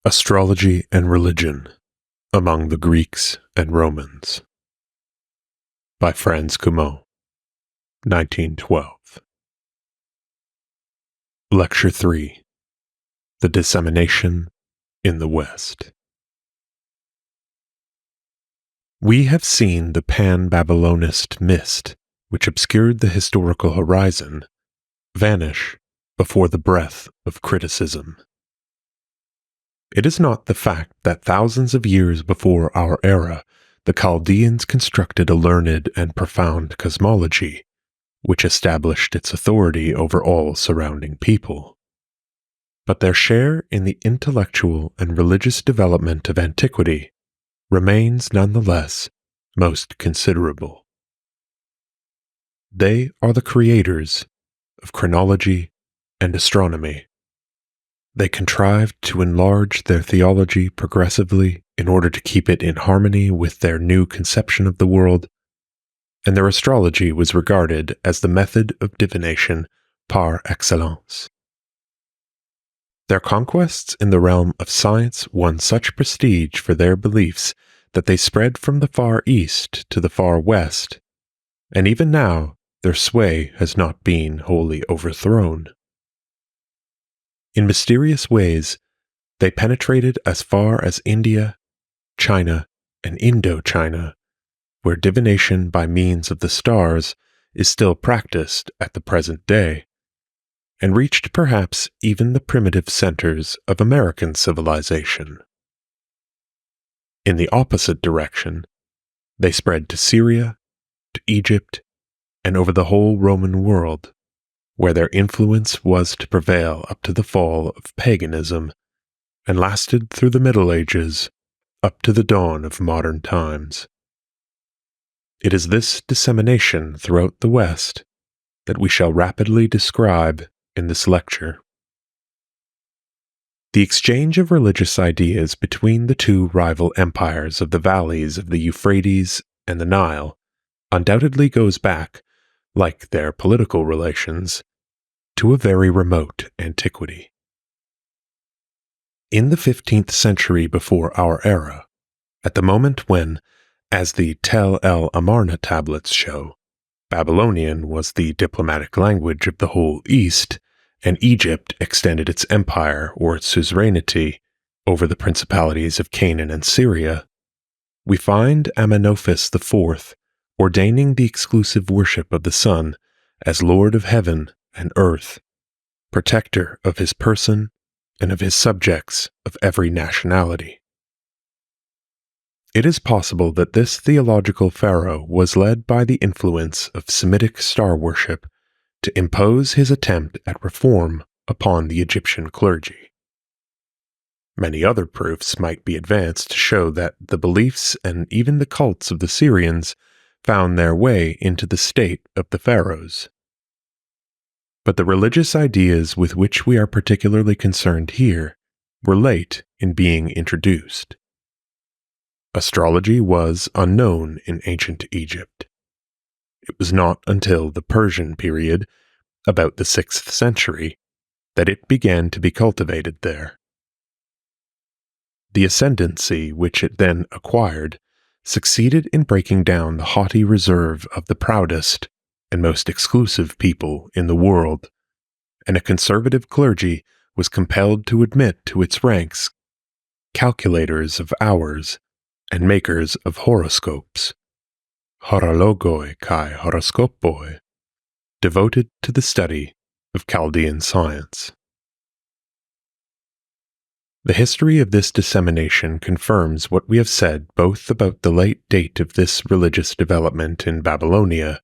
Astrology and Religion Among the Greeks and Romans by Franz Cumont, 1912. Lecture 3. The Dissemination in the West. We have seen the pan-Babylonist mist, which obscured the historical horizon, vanish before the breath of criticism. It is not the fact that thousands of years before our era, the Chaldeans constructed a learned and profound cosmology, which established its authority over all surrounding people. But their share in the intellectual and religious development of antiquity remains nonetheless most considerable. They are the creators of chronology and astronomy. They contrived to enlarge their theology progressively in order to keep it in harmony with their new conception of the world, and their astrology was regarded as the method of divination par excellence. Their conquests in the realm of science won such prestige for their beliefs that they spread from the far east to the far west, and even now their sway has not been wholly overthrown. In mysterious ways, they penetrated as far as India, China, and Indochina, where divination by means of the stars is still practiced at the present day, and reached perhaps even the primitive centers of American civilization. In the opposite direction, they spread to Syria, to Egypt, and over the whole Roman world, where their influence was to prevail up to the fall of paganism, and lasted through the Middle Ages up to the dawn of modern times. It is this dissemination throughout the West that we shall rapidly describe in this lecture. The exchange of religious ideas between the two rival empires of the valleys of the Euphrates and the Nile undoubtedly goes back, like their political relations, to a very remote antiquity. In the 15th century before our era, at the moment when, as the Tel el Amarna tablets show, Babylonian was the diplomatic language of the whole East, and Egypt extended its empire or its suzerainty over the principalities of Canaan and Syria, we find Amenophis IV ordaining the exclusive worship of the sun as Lord of heaven and earth, protector of his person and of his subjects of every nationality. It is possible that this theological pharaoh was led by the influence of Semitic star worship to impose his attempt at reform upon the Egyptian clergy. Many other proofs might be advanced to show that the beliefs and even the cults of the Syrians found their way into the state of the pharaohs. But the religious ideas with which we are particularly concerned here were late in being introduced. Astrology was unknown in ancient Egypt. It was not until the Persian period, about the 6th century, that it began to be cultivated there. The ascendancy which it then acquired succeeded in breaking down the haughty reserve of the proudest and most exclusive people in the world, and a conservative clergy was compelled to admit to its ranks calculators of hours and makers of horoscopes, horologoi kai horoskopoi, devoted to the study of Chaldean science. The history of this dissemination confirms what we have said both about the late date of this religious development in Babylonia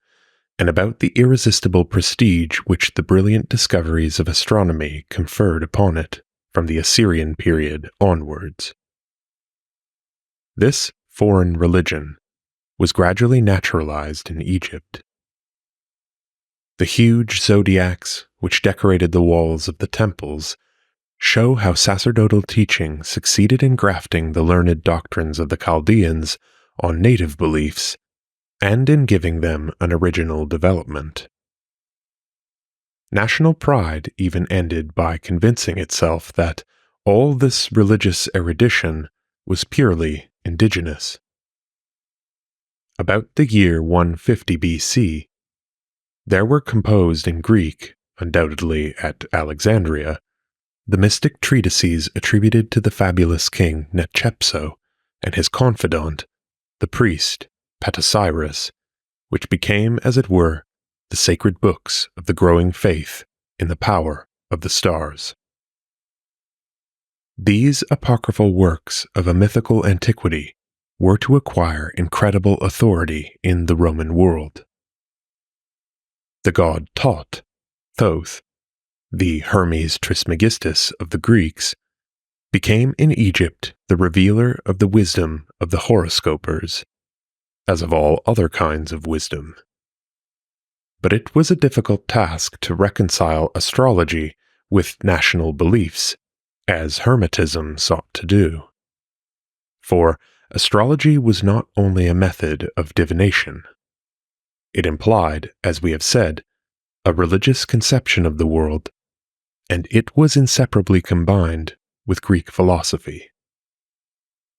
and about the irresistible prestige which the brilliant discoveries of astronomy conferred upon it from the Assyrian period onwards. This foreign religion was gradually naturalized in Egypt. The huge zodiacs which decorated the walls of the temples show how sacerdotal teaching succeeded in grafting the learned doctrines of the Chaldeans on native beliefs and in giving them an original development. National pride even ended by convincing itself that All this religious erudition was purely indigenous. About the year 150 BC, there were composed in Greek, undoubtedly at Alexandria, the mystic treatises attributed to the fabulous king Netshepso and his confidant, the priest Petasiris, which became, as it were, the sacred books of the growing faith in the power of the stars. These apocryphal works of a mythical antiquity were to acquire incredible authority in the Roman world. The god Thoth, Thoth, the Hermes Trismegistus of the Greeks, became in Egypt the revealer of the wisdom of the horoscopers, as of all other kinds of wisdom. But it was a difficult task to reconcile astrology with national beliefs, as Hermetism sought to do. For astrology was not only a method of divination. It implied, as we have said, a religious conception of the world, and it was inseparably combined with Greek philosophy.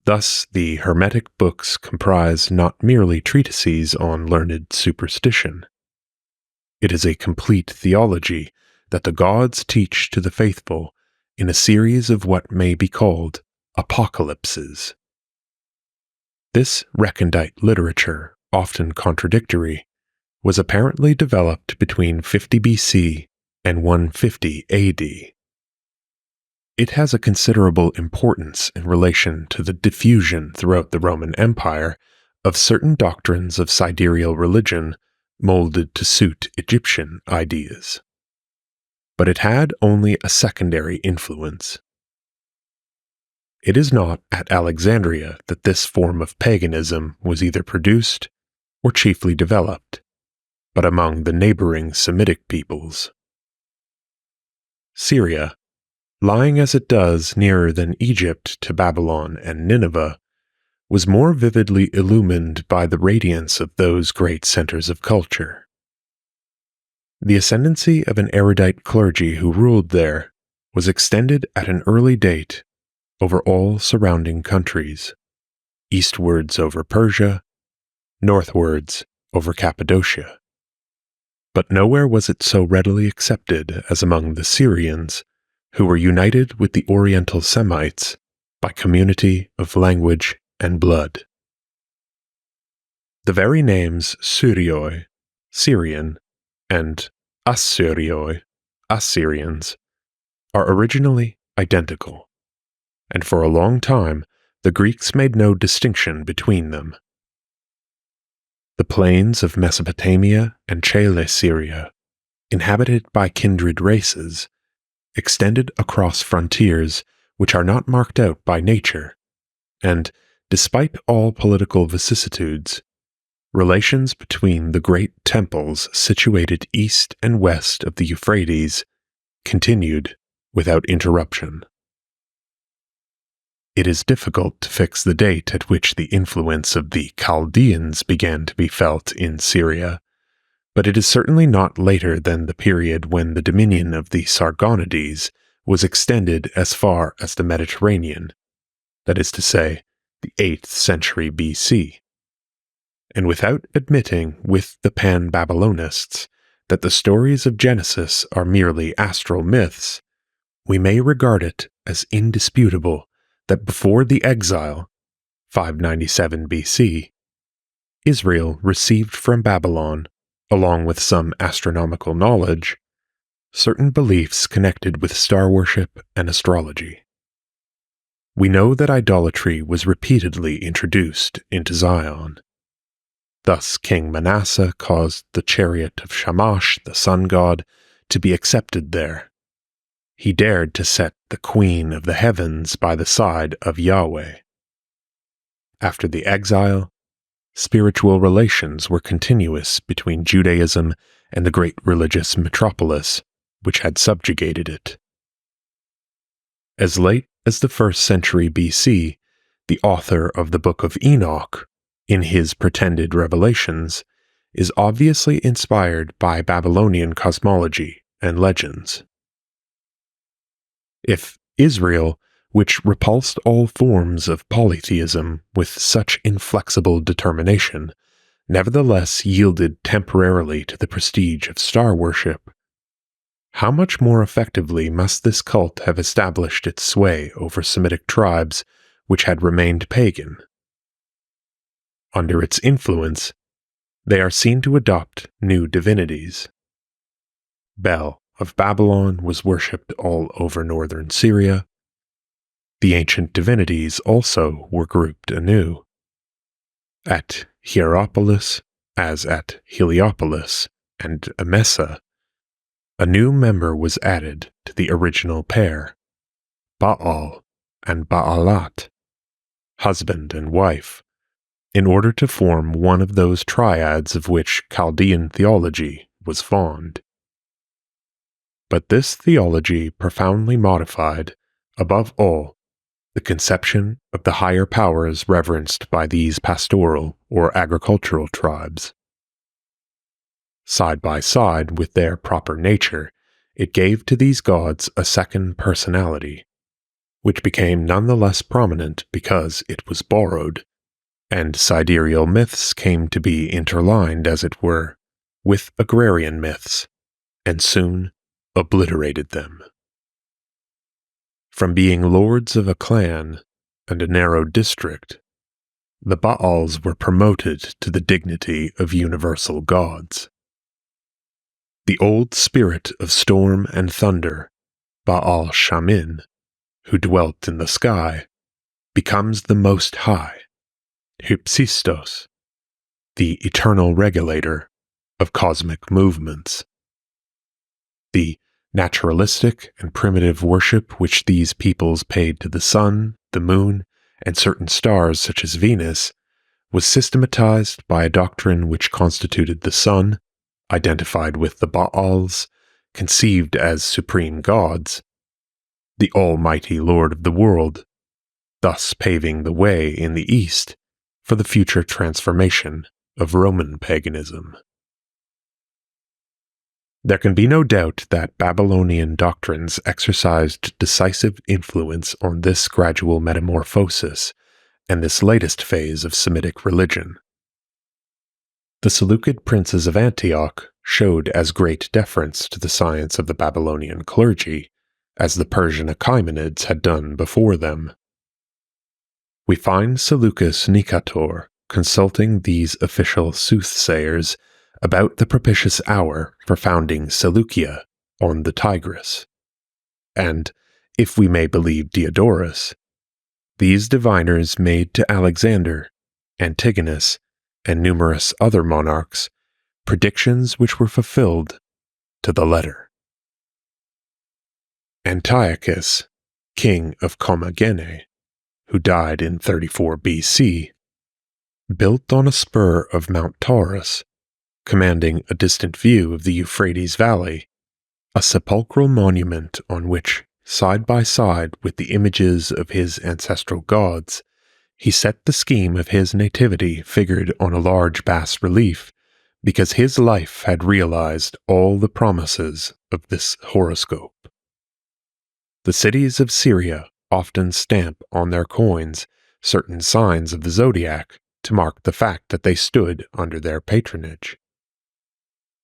Thus, the Hermetic books comprise not merely treatises on learned superstition. It is a complete theology that the gods teach to the faithful in a series of what may be called apocalypses. This recondite literature, often contradictory, was apparently developed between 50 BC and 150 AD. It has a considerable importance in relation to the diffusion throughout the Roman Empire of certain doctrines of sidereal religion molded to suit Egyptian ideas. But it had only a secondary influence. It is not at Alexandria that this form of paganism was either produced or chiefly developed, but among the neighboring Semitic peoples. Syria, lying as it does nearer than Egypt to Babylon and Nineveh, was more vividly illumined by the radiance of those great centers of culture. The ascendancy of an erudite clergy who ruled there was extended at an early date over all surrounding countries, eastwards over Persia, northwards over Cappadocia. But nowhere was it so readily accepted as among the Syrians, who were united with the Oriental Semites by community of language and blood. The very names Syrioi, Syrian, and Assyrioi, Assyrians, are originally identical, and for a long time the Greeks made no distinction between them. The plains of Mesopotamia and Chaldeans, inhabited by kindred races, extended across frontiers which are not marked out by nature, and, despite all political vicissitudes, relations between the great temples situated east and west of the Euphrates continued without interruption. It is difficult to fix the date at which the influence of the Chaldeans began to be felt in Syria, but it is certainly not later than the period when the dominion of the Sargonides was extended as far as the Mediterranean, that is to say, the 8th century BC. And without admitting with the Pan-Babylonists that the stories of Genesis are merely astral myths, we may regard it as indisputable that before the exile, 597 BC, Israel received from Babylon, along with some astronomical knowledge, certain beliefs connected with star worship and astrology. We know that idolatry was repeatedly introduced into Zion. Thus King Manasseh caused the chariot of Shamash, the sun god, to be accepted there. He dared to set the queen of the heavens by the side of Yahweh. After the exile, spiritual relations were continuous between Judaism and the great religious metropolis which had subjugated it. As late as the 1st century BC, the author of the Book of Enoch, in his pretended revelations, is obviously inspired by Babylonian cosmology and legends. If Israel which repulsed all forms of polytheism with such inflexible determination, nevertheless yielded temporarily to the prestige of star worship. How much more effectively must this cult have established its sway over Semitic tribes which had remained pagan? Under its influence, they are seen to adopt new divinities. Bel of Babylon was worshipped all over northern Syria. The ancient divinities also were grouped anew. At Hierapolis, as at Heliopolis and Emesa, a new member was added to the original pair, Baal and Baalat, husband and wife, in order to form one of those triads of which Chaldean theology was fond. But this theology profoundly modified, above all, the conception of the higher powers reverenced by these pastoral or agricultural tribes. Side by side with their proper nature, it gave to these gods a second personality, which became none the less prominent because it was borrowed, and sidereal myths came to be interlined, as it were, with agrarian myths, and soon obliterated them. From being lords of a clan and a narrow district, the Baals were promoted to the dignity of universal gods. The old spirit of storm and thunder, Baal Shamin, who dwelt in the sky, becomes the Most High, Hypsistos, the eternal regulator of cosmic movements. The naturalistic and primitive worship which these peoples paid to the sun, the moon, and certain stars such as Venus was systematized by a doctrine which constituted the sun, identified with the Baals, conceived as supreme gods, the almighty Lord of the world, thus paving the way in the East for the future transformation of Roman paganism. There can be no doubt that Babylonian doctrines exercised decisive influence on this gradual metamorphosis and this latest phase of Semitic religion. The Seleucid princes of Antioch showed as great deference to the science of the Babylonian clergy as the Persian Achaemenids had done before them. We find Seleucus Nicator consulting these official soothsayers about the propitious hour for founding Seleucia on the Tigris. And, if we may believe Diodorus, these diviners made to Alexander, Antigonus, and numerous other monarchs predictions which were fulfilled to the letter. Antiochus, king of Commagene, who died in 34 BC, built on a spur of Mount Taurus, commanding a distant view of the Euphrates Valley, a sepulchral monument on which, side by side with the images of his ancestral gods, he set the scheme of his nativity figured on a large bas-relief, because his life had realized all the promises of this horoscope. The cities of Syria often stamp on their coins certain signs of the zodiac to mark the fact that they stood under their patronage.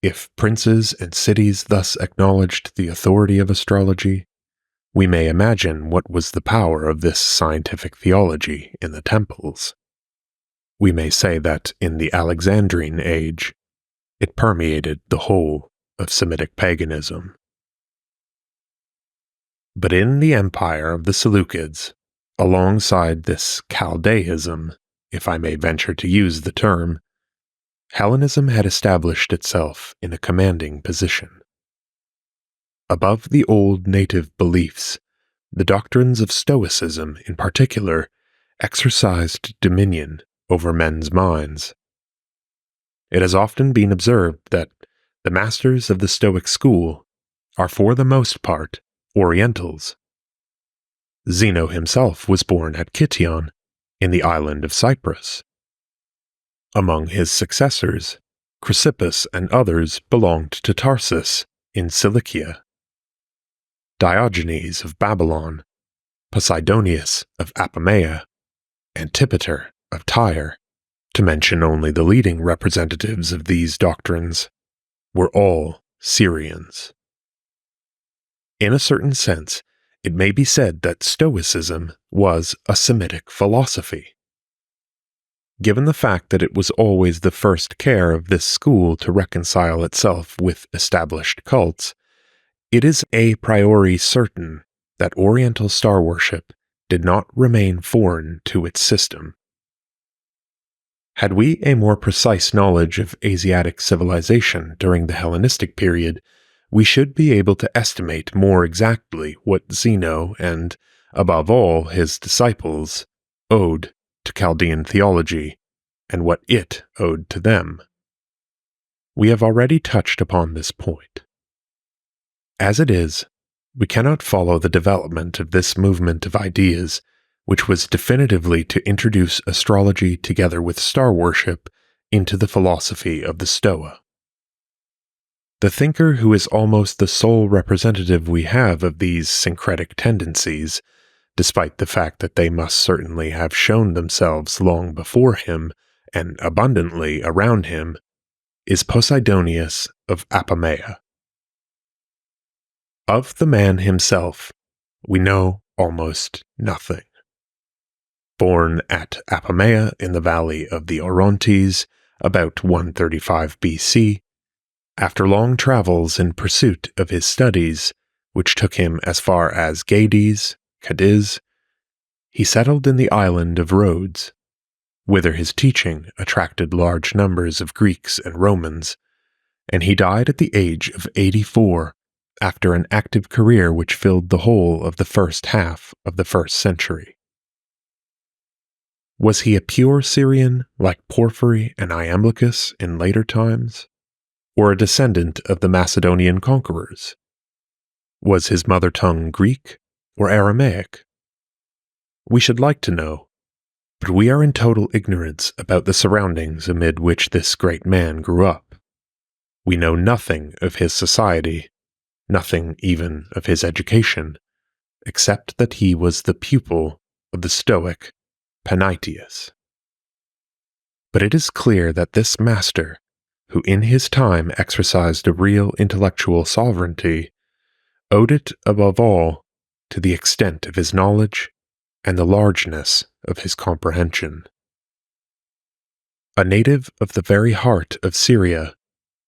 If princes and cities thus acknowledged the authority of astrology, we may imagine what was the power of this scientific theology in the temples. We may say that in the Alexandrine age, it permeated the whole of Semitic paganism. But in the empire of the Seleucids, alongside this Chaldeism, if I may venture to use the term, Hellenism had established itself in a commanding position. Above the old native beliefs, the doctrines of Stoicism, in particular, exercised dominion over men's minds. It has often been observed that the masters of the Stoic school are for the most part Orientals. Zeno himself was born at Kition, in the island of Cyprus. Among his successors, Chrysippus and others belonged to Tarsus, in Cilicia. Diogenes of Babylon, Posidonius of Apamea, Antipater of Tyre, to mention only the leading representatives of these doctrines, were all Syrians. In a certain sense, it may be said that Stoicism was a Semitic philosophy. Given the fact that it was always the first care of this school to reconcile itself with established cults, it is a priori certain that Oriental star worship did not remain foreign to its system. Had we a more precise knowledge of Asiatic civilization during the Hellenistic period, we should be able to estimate more exactly what Zeno and, above all, his disciples owed to Chaldean theology, and what it owed to them. We have already touched upon this point. As it is, we cannot follow the development of this movement of ideas, which was definitively to introduce astrology together with star worship into the philosophy of the Stoa. The thinker who is almost the sole representative we have of these syncretic tendencies, despite the fact that they must certainly have shown themselves long before him and abundantly around him, is Posidonius of Apamea. Of the man himself, we know almost nothing. Born at Apamea in the valley of the Orontes about 135 BC, after long travels in pursuit of his studies, which took him as far as Gades, Cadiz, he settled in the island of Rhodes, whither his teaching attracted large numbers of Greeks and Romans, and he died at the age of 84 after an active career which filled the whole of the first half of the 1st century. Was he a pure Syrian like Porphyry and Iamblichus in later times, or a descendant of the Macedonian conquerors? Was his mother tongue Greek or Aramaic? We should like to know, but we are in total ignorance about the surroundings amid which this great man grew up. We know nothing of his society, nothing even of his education, except that he was the pupil of the Stoic Panaetius. But it is clear that this master, who in his time exercised a real intellectual sovereignty, owed it above all to the extent of his knowledge and the largeness of his comprehension. A native of the very heart of Syria,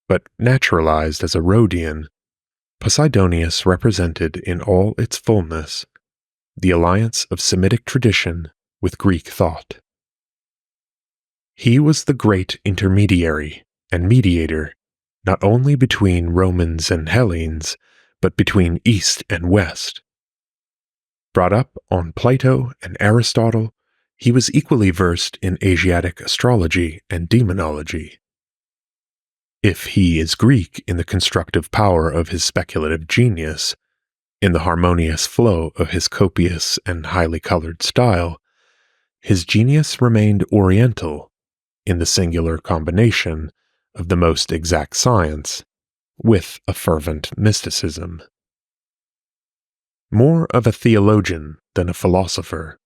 but naturalized as a Rhodian, Posidonius represented in all its fullness the alliance of Semitic tradition with Greek thought. He was the great intermediary and mediator not only between Romans and Hellenes, but between East and West. Brought up on Plato and Aristotle, he was equally versed in Asiatic astrology and demonology. If he is Greek in the constructive power of his speculative genius, in the harmonious flow of his copious and highly colored style, his genius remained Oriental in the singular combination of the most exact science with a fervent mysticism. More of a theologian than a philosopher,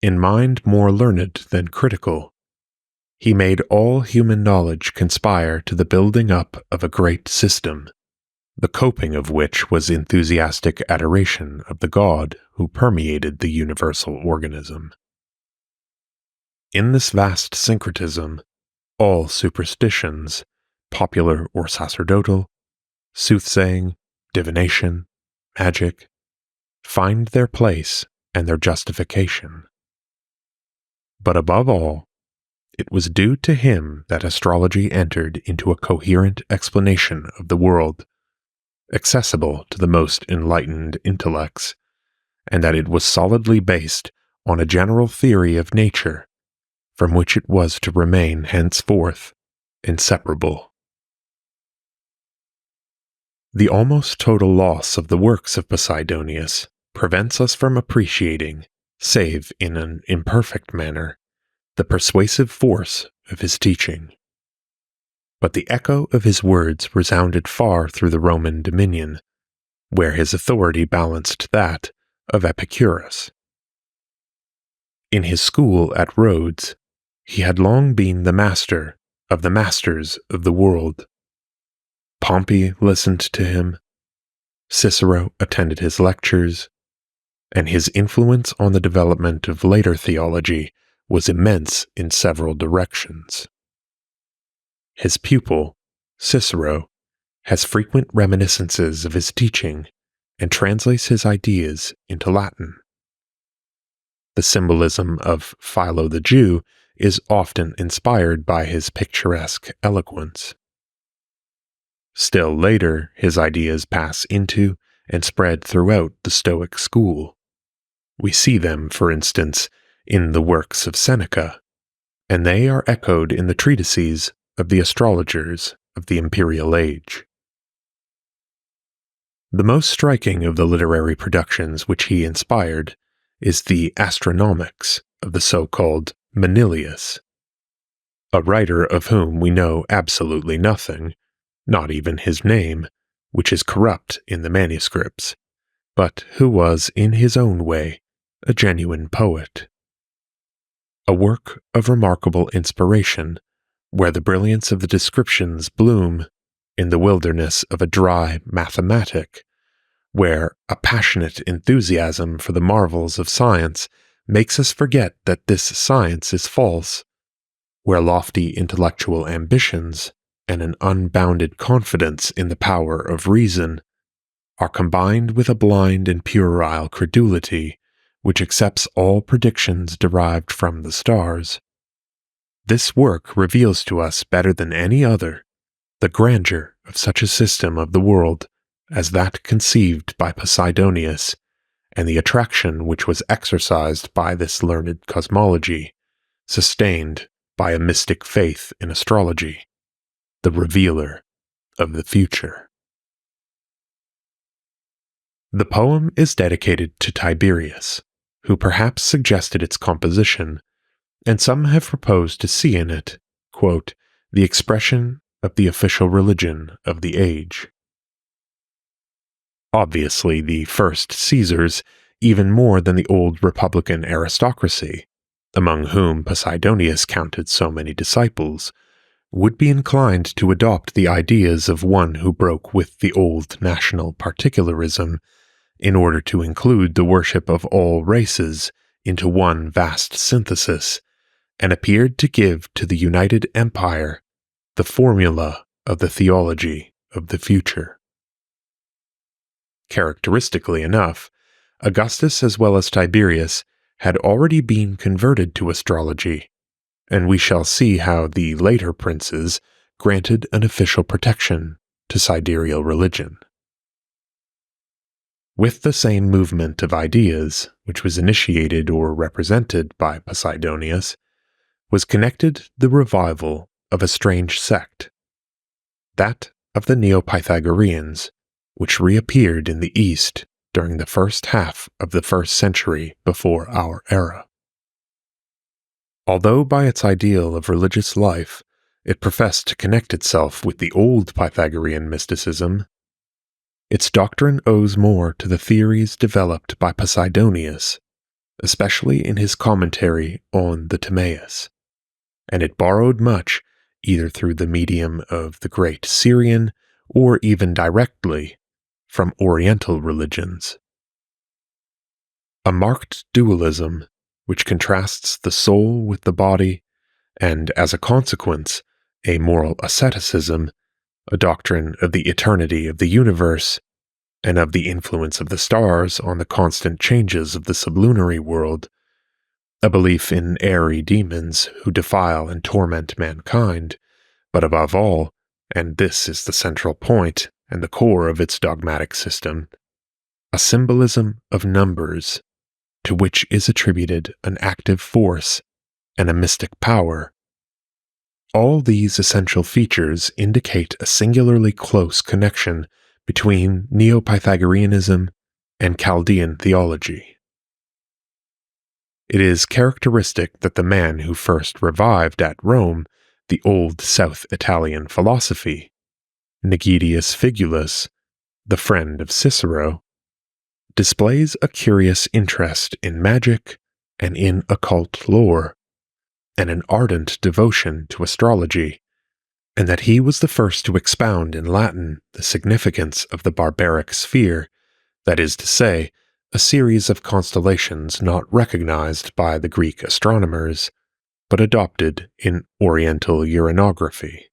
in mind more learned than critical, he made all human knowledge conspire to the building up of a great system, the coping of which was enthusiastic adoration of the God who permeated the universal organism. In this vast syncretism, all superstitions, popular or sacerdotal, soothsaying, divination, magic, find their place and their justification. But above all, it was due to him that astrology entered into a coherent explanation of the world, accessible to the most enlightened intellects, and that it was solidly based on a general theory of nature, from which it was to remain henceforth inseparable. The almost total loss of the works of Posidonius prevents us from appreciating, save in an imperfect manner, the persuasive force of his teaching. But the echo of his words resounded far through the Roman dominion, where his authority balanced that of Epicurus. In his school at Rhodes, he had long been the master of the masters of the world. Pompey listened to him, Cicero attended his lectures, and his influence on the development of later theology was immense in several directions. His pupil, Cicero, has frequent reminiscences of his teaching and translates his ideas into Latin. The symbolism of Philo the Jew is often inspired by his picturesque eloquence. Still later, his ideas pass into and spread throughout the Stoic school. We see them, for instance, in the works of Seneca, and they are echoed in the treatises of the astrologers of the imperial age. The most striking of the literary productions which he inspired is the Astronomics of the so-called Manilius, a writer of whom we know absolutely nothing, not even his name, which is corrupt in the manuscripts, but who was, in his own way, a genuine poet. A work of remarkable inspiration, where the brilliance of the descriptions bloom in the wilderness of a dry mathematic, where a passionate enthusiasm for the marvels of science makes us forget that this science is false, where lofty intellectual ambitions and an unbounded confidence in the power of reason are combined with a blind and puerile credulity which accepts all predictions derived from the stars. This work reveals to us better than any other the grandeur of such a system of the world as that conceived by Posidonius, and the attraction which was exercised by this learned cosmology, sustained by a mystic faith in astrology, the revealer of the future. The poem is dedicated to Tiberius, who perhaps suggested its composition, and some have proposed to see in it, quote, the expression of the official religion of the age. Obviously, the first Caesars, even more than the old republican aristocracy, among whom Posidonius counted so many disciples, would be inclined to adopt the ideas of one who broke with the old national particularism in order to include the worship of all races into one vast synthesis, and appeared to give to the united empire the formula of the theology of the future. Characteristically enough, Augustus as well as Tiberius had already been converted to astrology, and we shall see how the later princes granted an official protection to sidereal religion. With the same movement of ideas, which was initiated or represented by Posidonius, was connected the revival of a strange sect, that of the Neo-Pythagoreans, which reappeared in the East during the first half of the 1st century before our era. Although by its ideal of religious life it professed to connect itself with the old Pythagorean mysticism, its doctrine owes more to the theories developed by Posidonius, especially in his commentary on the Timaeus, and it borrowed much either through the medium of the great Syrian or even directly from Oriental religions. A marked dualism which contrasts the soul with the body, and as a consequence, a moral asceticism, a doctrine of the eternity of the universe, and of the influence of the stars on the constant changes of the sublunary world, a belief in airy demons who defile and torment mankind, but above all, and this is the central point and the core of its dogmatic system, a symbolism of numbers, to which is attributed an active force and a mystic power. All these essential features indicate a singularly close connection between Neo-Pythagoreanism and Chaldean theology. It is characteristic that the man who first revived at Rome the old South Italian philosophy, Nigidius Figulus, the friend of Cicero, displays a curious interest in magic and in occult lore, and an ardent devotion to astrology, and that he was the first to expound in Latin the significance of the barbaric sphere, that is to say, a series of constellations not recognized by the Greek astronomers, but adopted in Oriental uranography.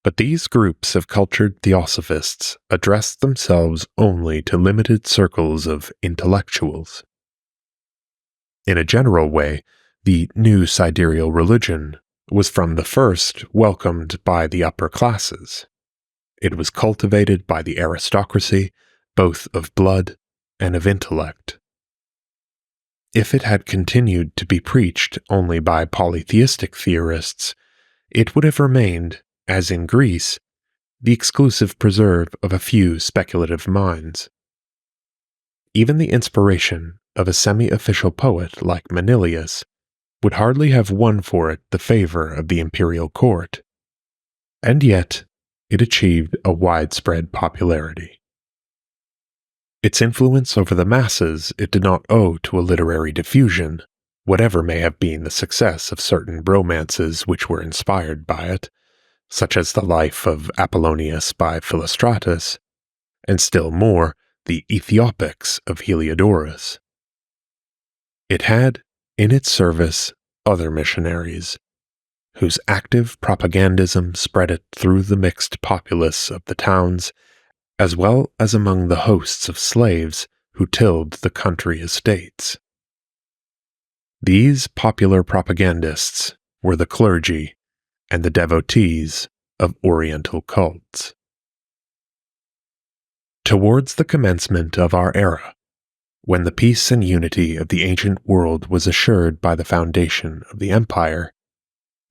But these groups of cultured theosophists addressed themselves only to limited circles of intellectuals. In a general way, the new sidereal religion was from the first welcomed by the upper classes. It was cultivated by the aristocracy, both of blood and of intellect. If it had continued to be preached only by polytheistic theorists, it would have remained, as in Greece, the exclusive preserve of a few speculative minds. Even the inspiration of a semi-official poet like Manilius would hardly have won for it the favor of the imperial court, and yet it achieved a widespread popularity. Its influence over the masses it did not owe to a literary diffusion, whatever may have been the success of certain romances which were inspired by it, such as the Life of Apollonius by Philostratus, and still more, the Ethiopics of Heliodorus. It had, in its service, other missionaries, whose active propagandism spread it through the mixed populace of the towns, as well as among the hosts of slaves who tilled the country estates. These popular propagandists were the clergy and the devotees of Oriental cults. Towards the commencement of our era, when the peace and unity of the ancient world was assured by the foundation of the empire,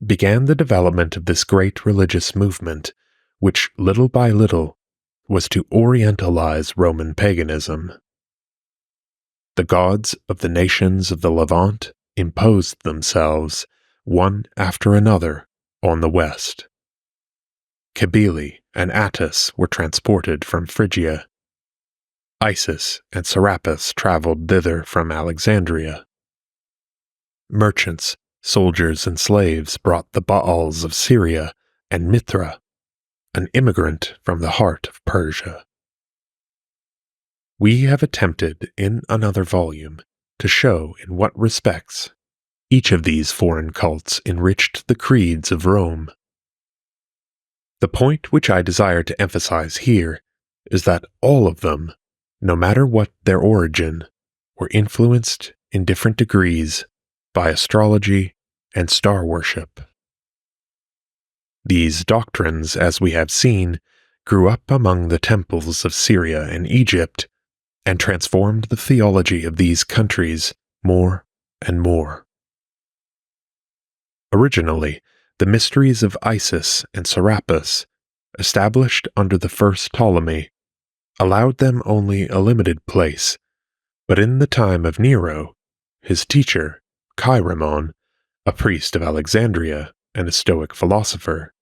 began the development of this great religious movement, which little by little was to orientalize Roman paganism. The gods of the nations of the Levant imposed themselves, one after another, on the west. Cybele and Attis were transported from Phrygia. Isis and Serapis traveled thither from Alexandria. Merchants, soldiers, and slaves brought the Baals of Syria and Mithra, an immigrant from the heart of Persia. We have attempted in another volume to show in what respects each of these foreign cults enriched the creeds of Rome. The point which I desire to emphasize here is that all of them, no matter what their origin, were influenced in different degrees by astrology and star worship. These doctrines, as we have seen, grew up among the temples of Syria and Egypt and transformed the theology of these countries more and more. Originally, the mysteries of Isis and Serapis, established under the first Ptolemy, allowed them only a limited place, but in the time of Nero, his teacher, Chiron, a priest of Alexandria and a Stoic philosopher,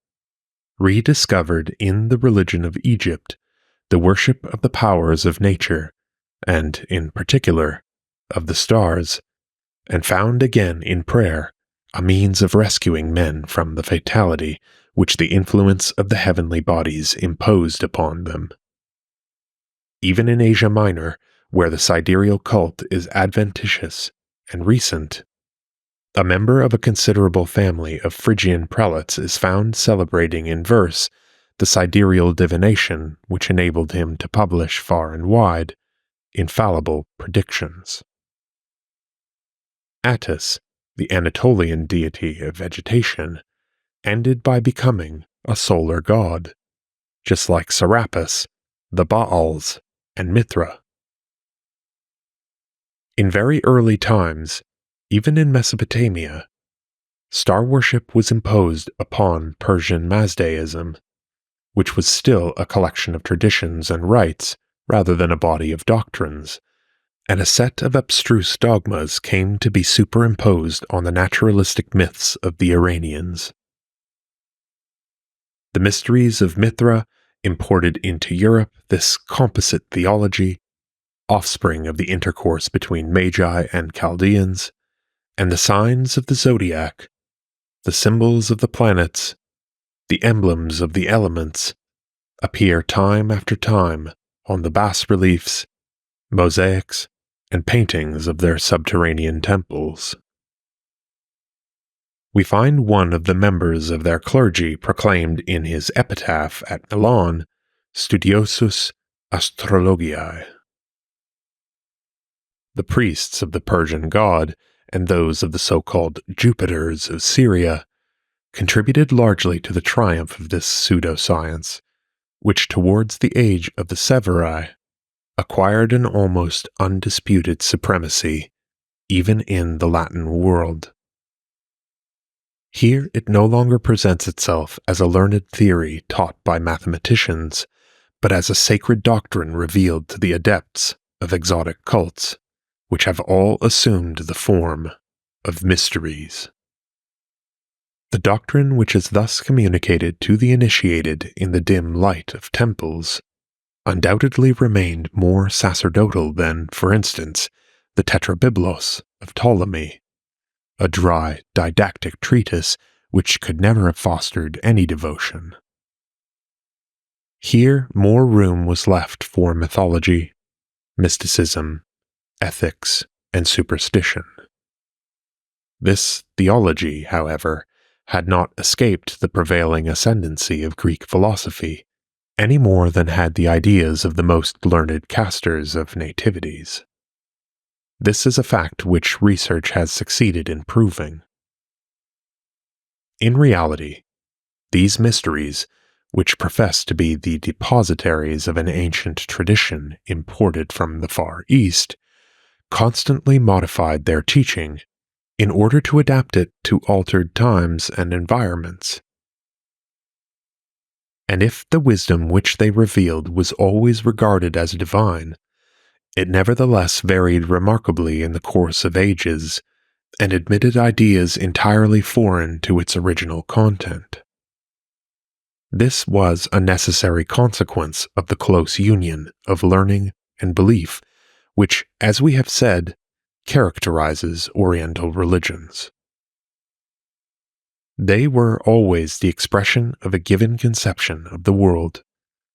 rediscovered in the religion of Egypt the worship of the powers of nature, and, in particular, of the stars, and found again in prayer a means of rescuing men from the fatality which the influence of the heavenly bodies imposed upon them. Even in Asia Minor, where the sidereal cult is adventitious and recent, a member of a considerable family of Phrygian prelates is found celebrating in verse the sidereal divination which enabled him to publish far and wide infallible predictions. Attis, the Anatolian deity of vegetation, ended by becoming a solar god, just like Serapis, the Baals, and Mithra. In very early times, even in Mesopotamia, star worship was imposed upon Persian Mazdaism, which was still a collection of traditions and rites rather than a body of doctrines, and a set of abstruse dogmas came to be superimposed on the naturalistic myths of the Iranians. The mysteries of Mithra imported into Europe this composite theology, offspring of the intercourse between Magi and Chaldeans, and the signs of the zodiac, the symbols of the planets, the emblems of the elements, appear time after time on the bas-reliefs, mosaics, and paintings of their subterranean temples. We find one of the members of their clergy proclaimed in his epitaph at Milan, Studiosus Astrologiae. The priests of the Persian god and those of the so-called Jupiters of Syria contributed largely to the triumph of this pseudoscience, which towards the age of the Severii acquired an almost undisputed supremacy, even in the Latin world. Here it no longer presents itself as a learned theory taught by mathematicians, but as a sacred doctrine revealed to the adepts of exotic cults, which have all assumed the form of mysteries. The doctrine which is thus communicated to the initiated in the dim light of temples undoubtedly remained more sacerdotal than, for instance, the Tetrabiblos of Ptolemy, a dry, didactic treatise which could never have fostered any devotion. Here more room was left for mythology, mysticism, ethics, and superstition. This theology, however, had not escaped the prevailing ascendancy of Greek philosophy, any more than had the ideas of the most learned casters of nativities. This is a fact which research has succeeded in proving. In reality, these mysteries, which profess to be the depositaries of an ancient tradition imported from the Far East, constantly modified their teaching in order to adapt it to altered times and environments. And if the wisdom which they revealed was always regarded as divine, it nevertheless varied remarkably in the course of ages, and admitted ideas entirely foreign to its original content. This was a necessary consequence of the close union of learning and belief, which, as we have said, characterizes Oriental religions. They were always the expression of a given conception of the world,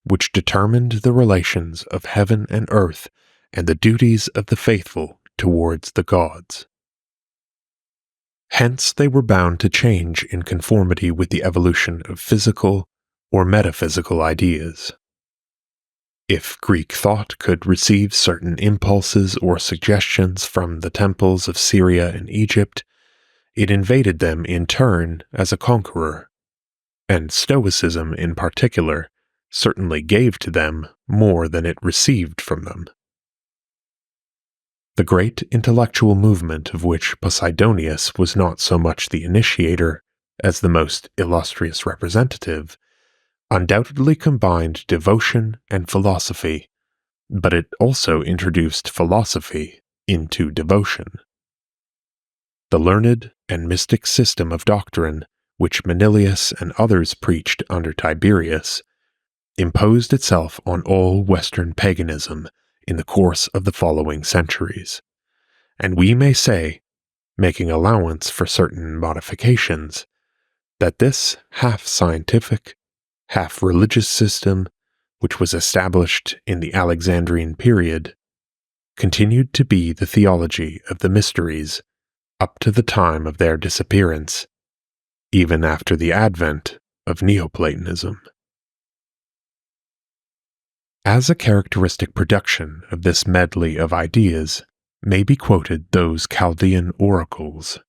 which determined the relations of heaven and earth and the duties of the faithful towards the gods. Hence they were bound to change in conformity with the evolution of physical or metaphysical ideas. If Greek thought could receive certain impulses or suggestions from the temples of Syria and Egypt, it invaded them in turn as a conqueror, and Stoicism in particular certainly gave to them more than it received from them. The great intellectual movement of which Posidonius was not so much the initiator as the most illustrious representative, undoubtedly combined devotion and philosophy, but it also introduced philosophy into devotion. The learned and mystic system of doctrine, which Manilius and others preached under Tiberius, imposed itself on all Western paganism in the course of the following centuries, and we may say, making allowance for certain modifications, that this half-scientific, half-religious system, which was established in the Alexandrian period, continued to be the theology of the mysteries up to the time of their disappearance, even after the advent of Neoplatonism. As a characteristic production of this medley of ideas may be quoted those Chaldean oracles,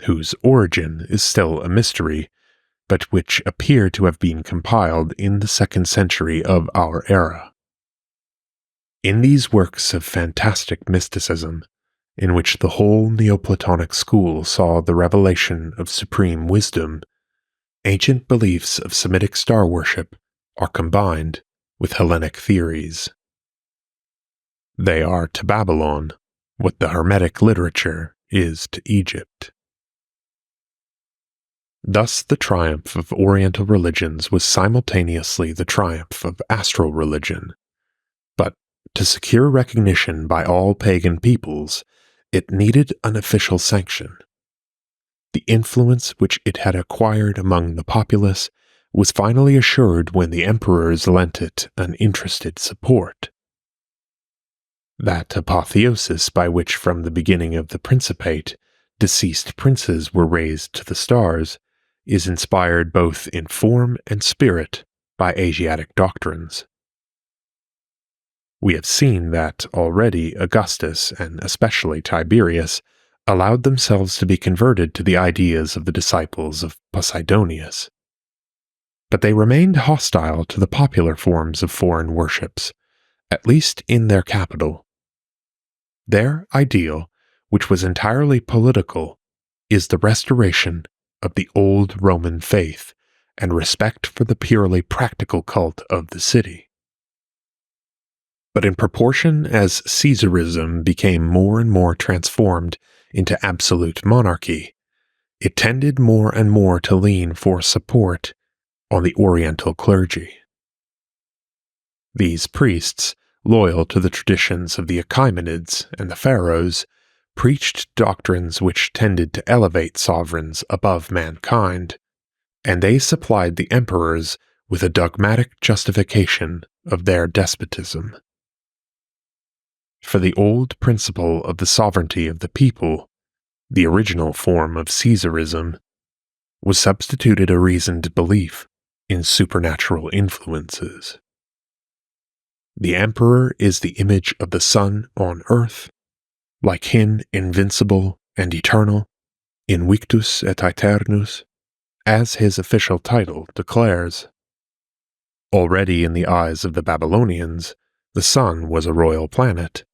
whose origin is still a mystery, but which appear to have been compiled in the 2nd century of our era. In these works of fantastic mysticism, in which the whole Neoplatonic school saw the revelation of supreme wisdom, ancient beliefs of Semitic star worship are combined with Hellenic theories. They are to Babylon what the Hermetic literature is to Egypt. Thus the triumph of Oriental religions was simultaneously the triumph of astral religion, but To secure recognition by all pagan peoples, it needed an official sanction. The influence which it had acquired among the populace was finally assured when the emperors lent it an interested support. That apotheosis by which from the beginning of the principate deceased princes were raised to the stars is inspired both in form and spirit by Asiatic doctrines. We have seen that already Augustus, and especially Tiberius, allowed themselves to be converted to the ideas of the disciples of Posidonius. But they remained hostile to the popular forms of foreign worships, at least in their capital. Their ideal, which was entirely political, is the restoration of the old Roman faith and respect for the purely practical cult of the city. But in proportion as Caesarism became more and more transformed into absolute monarchy, it tended more and more to lean for support on the Oriental clergy. These priests, loyal to the traditions of the Achaemenids and the pharaohs, preached doctrines which tended to elevate sovereigns above mankind, and they supplied the emperors with a dogmatic justification of their despotism. For the old principle of the sovereignty of the people, the original form of Caesarism, was substituted a reasoned belief in supernatural influences. The emperor is the image of the sun on earth, like him invincible and eternal, invictus et aeternus, as his official title declares. Already in the eyes of the Babylonians, the sun was a royal planet,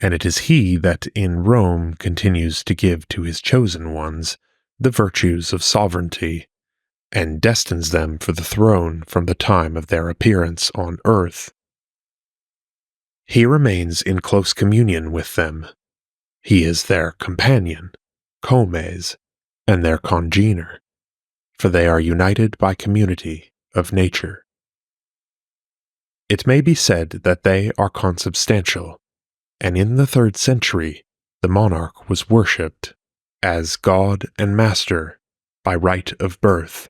and it is he that in Rome continues to give to his chosen ones the virtues of sovereignty, and destines them for the throne from the time of their appearance on earth. He remains in close communion with them. He is their companion, comes, and their congener, for they are united by community of nature. It may be said that they are consubstantial, and in the 3rd century the monarch was worshipped as God and Master by right of birth,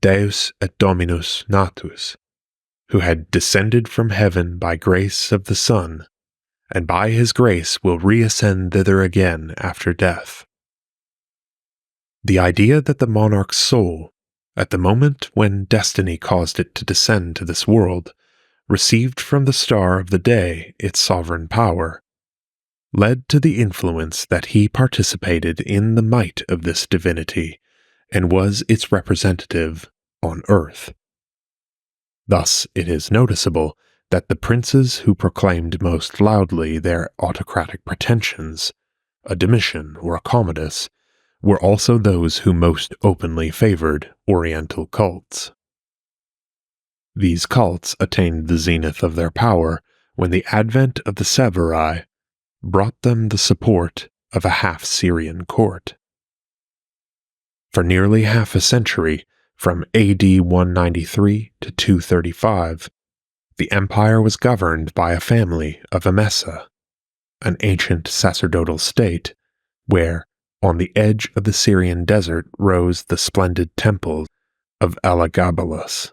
Deus et Dominus natus, who had descended from heaven by grace of the Son, and by his grace will reascend thither again after death. The idea that the monarch's soul, at the moment when destiny caused it to descend to this world, received from the star of the day its sovereign power, led to the influence that he participated in the might of this divinity, and was its representative on earth. Thus it is noticeable that the princes who proclaimed most loudly their autocratic pretensions, a Domitian or a Commodus, were also those who most openly favored Oriental cults. These cults attained the zenith of their power when the advent of the Severii brought them the support of a half-Syrian court. For nearly half a century, from AD 193 to 235, the empire was governed by a family of Emesa, an ancient sacerdotal state, where, on the edge of the Syrian desert, rose the splendid temple of Elagabalus.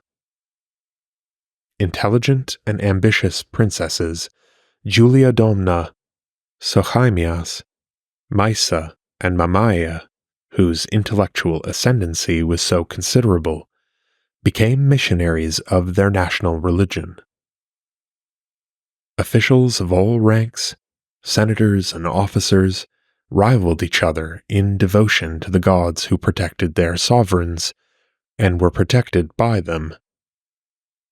Intelligent and ambitious princesses, Julia Domna, Sochaimias, Maisa, and Mamaia, whose intellectual ascendancy was so considerable, became missionaries of their national religion. Officials of all ranks, senators and officers, rivaled each other in devotion to the gods who protected their sovereigns, and were protected by them.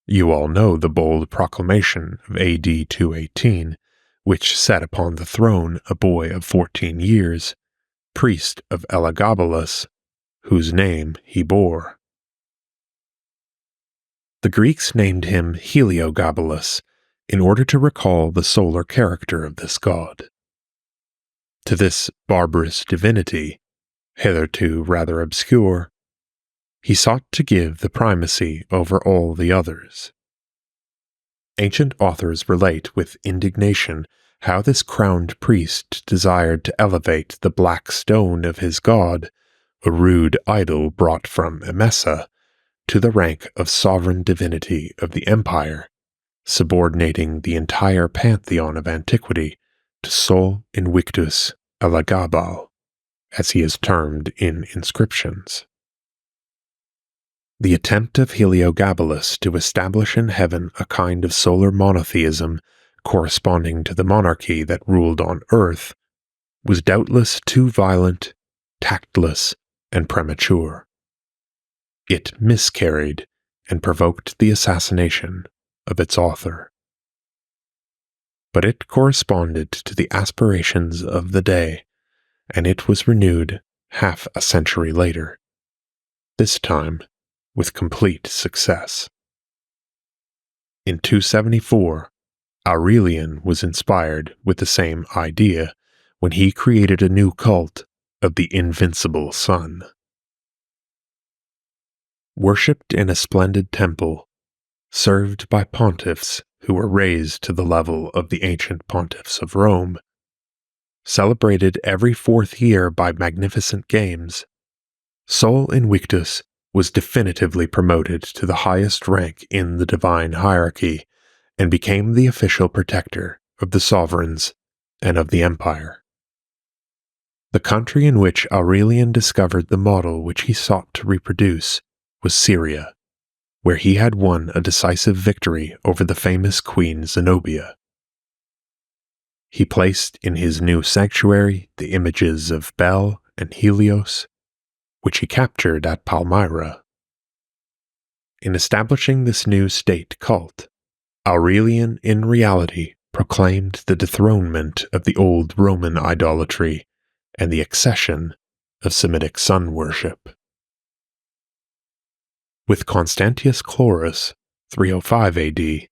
You all know the bold proclamation of AD 218, which set upon the throne a boy of 14 years, priest of Elagabalus, whose name he bore. The Greeks named him Heliogabalus in order to recall the solar character of this god. To this barbarous divinity, hitherto rather obscure, he sought to give the primacy over all the others. Ancient authors relate with indignation how this crowned priest desired to elevate the black stone of his god, a rude idol brought from Emesa, to the rank of sovereign divinity of the empire, subordinating the entire pantheon of antiquity to Sol Invictus Elagabal, as he is termed in inscriptions. The attempt of Heliogabalus to establish in heaven a kind of solar monotheism corresponding to the monarchy that ruled on earth was doubtless too violent, tactless, and premature. It miscarried and provoked the assassination of its author. But it corresponded to the aspirations of the day, and it was renewed half a century later, this time with complete success. In 274, Aurelian was inspired with the same idea when he created a new cult of the invincible sun. Worshipped in a splendid temple, served by pontiffs who were raised to the level of the ancient pontiffs of Rome, celebrated every 4th year by magnificent games, Sol Invictus was definitively promoted to the highest rank in the divine hierarchy and became the official protector of the sovereigns and of the empire. The country in which Aurelian discovered the model which he sought to reproduce was Syria, where he had won a decisive victory over the famous Queen Zenobia. He placed in his new sanctuary the images of Bel and Helios, which he captured at Palmyra. In establishing this new state cult, Aurelian in reality proclaimed the dethronement of the old Roman idolatry and the accession of Semitic sun worship. With Constantius Chlorus, 305 AD,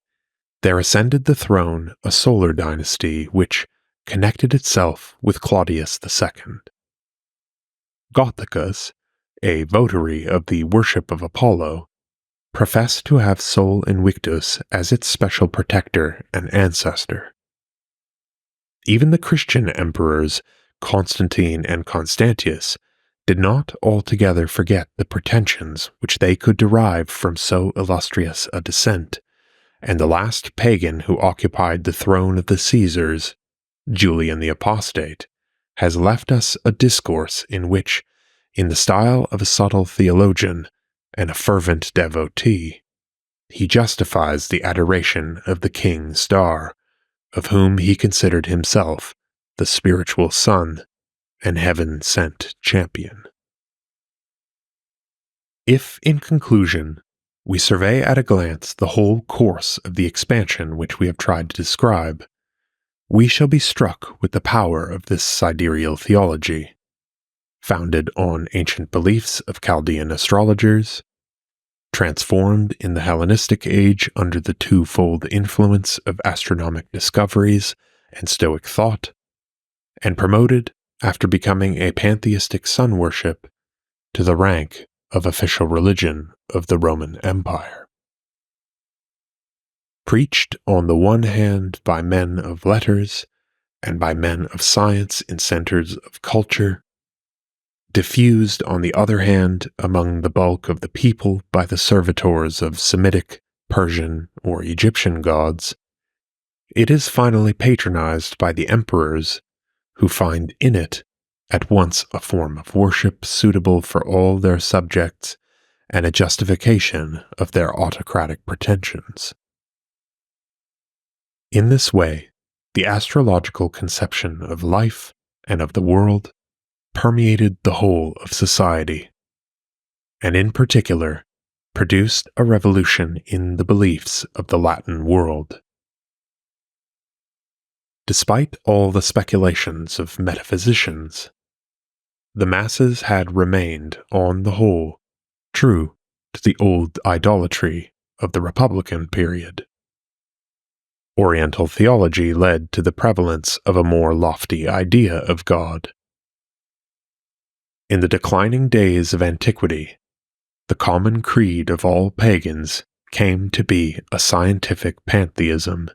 there ascended the throne a solar dynasty which connected itself with Claudius II. Gothicus, a votary of the worship of Apollo, professed to have Sol Invictus as its special protector and ancestor. Even the Christian emperors Constantine and Constantius did not altogether forget the pretensions which they could derive from so illustrious a descent, and the last pagan who occupied the throne of the Caesars, Julian the Apostate, has left us a discourse in which, in the style of a subtle theologian and a fervent devotee, he justifies the adoration of the king star, of whom he considered himself the spiritual son and heaven-sent champion. If, in conclusion, we survey at a glance the whole course of the expansion which we have tried to describe, we shall be struck with the power of this sidereal theology, founded on ancient beliefs of Chaldean astrologers, transformed in the Hellenistic age under the twofold influence of astronomic discoveries and Stoic thought, and promoted, after becoming a pantheistic sun worship, to the rank of official religion of the Roman Empire. Preached on the one hand by men of letters and by men of science in centers of culture, diffused on the other hand among the bulk of the people by the servitors of Semitic, Persian, or Egyptian gods, it is finally patronized by the emperors who find in it at once a form of worship suitable for all their subjects and a justification of their autocratic pretensions. In this way, the astrological conception of life and of the world permeated the whole of society, and in particular produced a revolution in the beliefs of the Latin world. Despite all the speculations of metaphysicians, the masses had remained, on the whole, true to the old idolatry of the Republican period. Oriental theology led to the prevalence of a more lofty idea of God. In the declining days of antiquity, the common creed of all pagans came to be a scientific pantheism,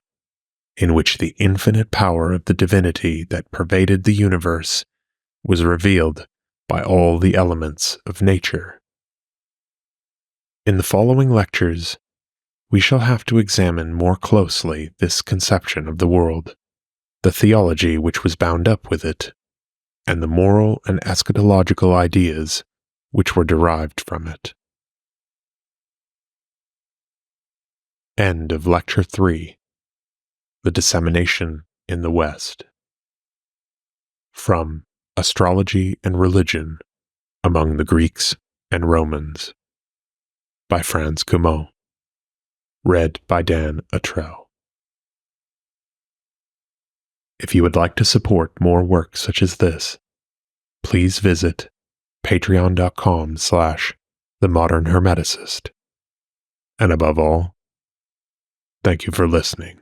in which the infinite power of the divinity that pervaded the universe was revealed by all the elements of nature. In the following lectures, we shall have to examine more closely this conception of the world, the theology which was bound up with it, and the moral and eschatological ideas which were derived from it. End of Lecture 3. The Dissemination in the West. From Astrology and Religion Among the Greeks and Romans, by Franz Cumont. Read by Dan Attrell. If you would like to support more work such as this, please visit patreon.com/themodernhermeticist. And above all, thank you for listening.